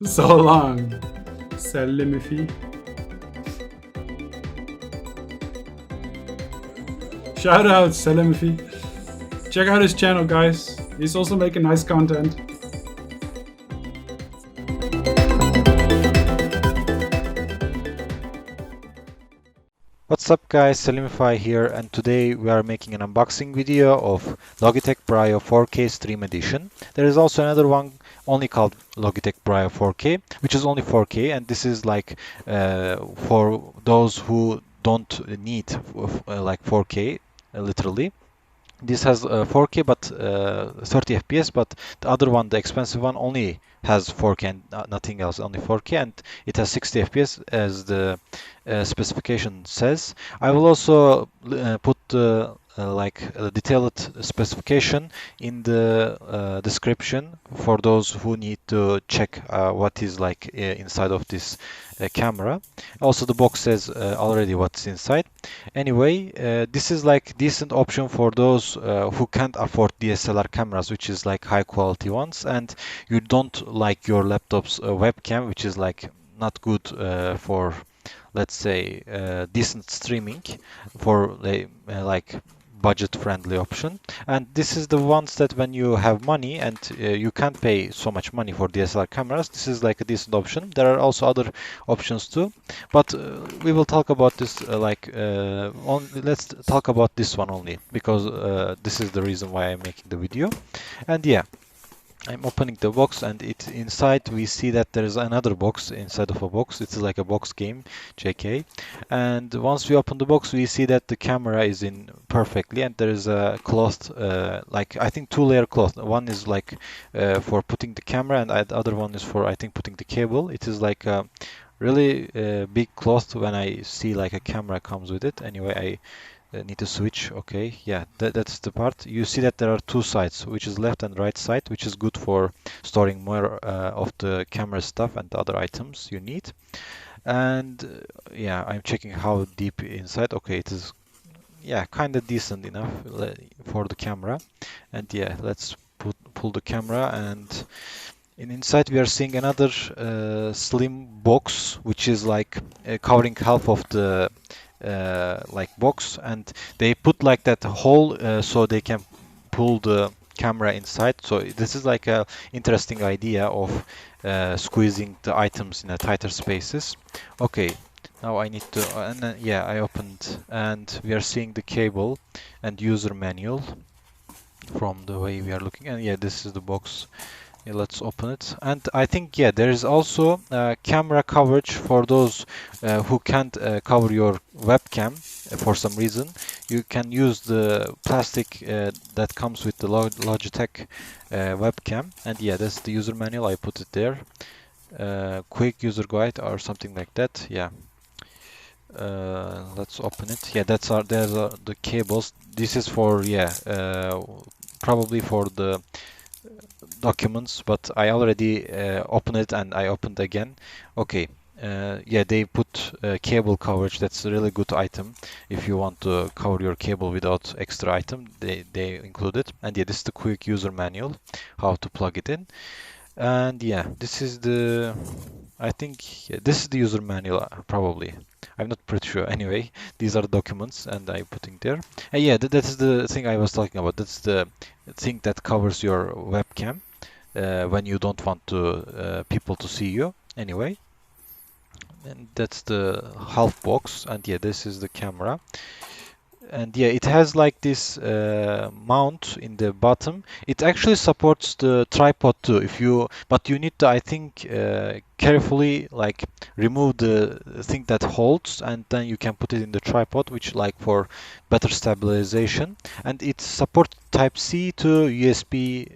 So long. Salimifi. Shout out Salimifi. Check out his channel, guys. He's also making nice content. What's up guys, Salimify here, and today we are making an unboxing video of Logitech Brio 4K Stream Edition. There is also another one only called Logitech Brio 4K, which is only 4K, and this is like for those who don't need like 4K literally. This has 4K but 30 FPS, but the other one, the expensive one, only has 4K and nothing else, only 4K, and it has 60 FPS as the specification says. I will also put the detailed specification in the description for those who need to check what is like inside of this camera. Also, the box says already what's inside. Anyway, this is like decent option for those who can't afford DSLR cameras, which is like high quality ones, and you don't like your laptop's webcam, which is like not good for, let's say, decent streaming, for like budget friendly option. And this is the ones that when you have money and you can't pay so much money for DSLR cameras, this is like a decent option. There are also other options too, but we will talk about this let's talk about this one only, because this is the reason why I'm making the video. And yeah, I'm opening the box, and it inside we see that there is another box inside of a box. It's like a box game, JK. And once we open the box, we see that the camera is in perfectly, and there is a cloth, like I think 2-layer cloth. One is like for putting the camera, and the other one is for, I think, putting the cable. It is like a really big cloth. When I see like a camera comes with it. Anyway, I need to switch. Okay, yeah, that's the part. You see that there are two sides, which is left and right side, which is good for storing more of the camera stuff and the other items you need. And yeah, I'm checking how deep inside. Okay, it is, yeah, kind of decent enough for the camera. And yeah, let's pull the camera, and inside we are seeing another slim box, which is like covering half of the like box, and they put like that hole so they can pull the camera inside. So this is like a interesting idea of squeezing the items in a tighter spaces. Okay, now I need to and then, yeah, I opened, and we are seeing the cable and user manual from the way we are looking. And yeah, this is the box. Yeah, let's open it. And I think, yeah, there is also camera coverage for those who can't cover your webcam for some reason. You can use the plastic that comes with the Logitech webcam. And yeah, that's the user manual. I put it there. Quick user guide or something like that. Yeah. Let's open it. Yeah, there's the cables. This is for, yeah, probably for the documents, but I already opened it, and I opened again. Okay, yeah, they put cable coverage. That's a really good item. If you want to cover your cable without extra item, they include it. And yeah, this is the quick user manual, how to plug it in. And yeah, this is the, I think, yeah, this is the user manual, probably. I'm not pretty sure. Anyway, these are the documents, and I'm putting there. And yeah, that is the thing I was talking about. That's the thing that covers your webcam when you don't want to people to see you. Anyway, and that's the half box. And yeah, this is the camera. And yeah, it has like this mount in the bottom. It actually supports the tripod too, but you need to, I think, carefully like remove the thing that holds, and then you can put it in the tripod, which like for better stabilization. And it supports Type C to USB,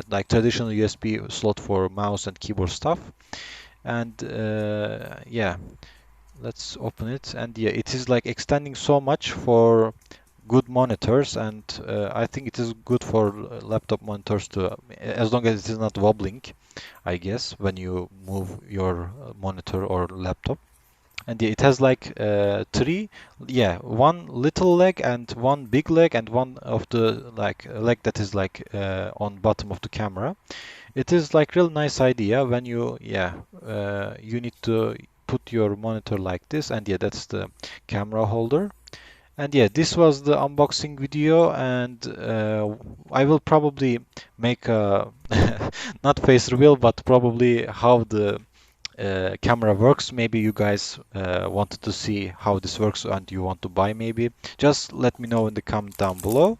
like traditional USB slot for mouse and keyboard stuff. And yeah, let's open it. And yeah, it is like extending so much for good monitors, and I think it is good for laptop monitors too, as long as it is not wobbling, I guess, when you move your monitor or laptop. And yeah, it has like three, yeah, one little leg and one big leg, and one of the like leg that is like on bottom of the camera. It is like real nice idea when you, yeah, you need to put your monitor like this, and yeah, that's the camera holder. And yeah, this was the unboxing video, and I will probably make a not face reveal, but probably how the camera works. Maybe you guys wanted to see how this works and you want to buy maybe. Just let me know in the comment down below.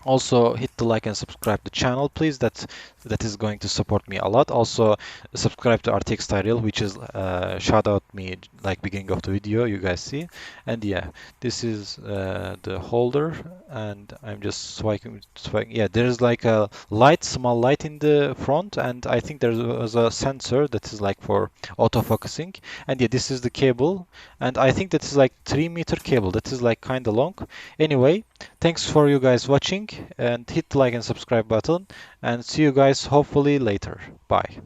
Also, hit the like and subscribe the channel, please. That is going to support me a lot. Also, subscribe to RTX Tyrial, which is shout out me like beginning of the video, you guys see. And yeah, this is the holder, and I'm just swiping. Yeah, there's like a light, small light in the front, and I think there was a sensor that is like for autofocusing. And yeah, this is the cable, and I think that is like 3 meter cable. That is like kind of long. Anyway, thanks for you guys watching, and hit the like and subscribe button, and see you guys hopefully later. Bye.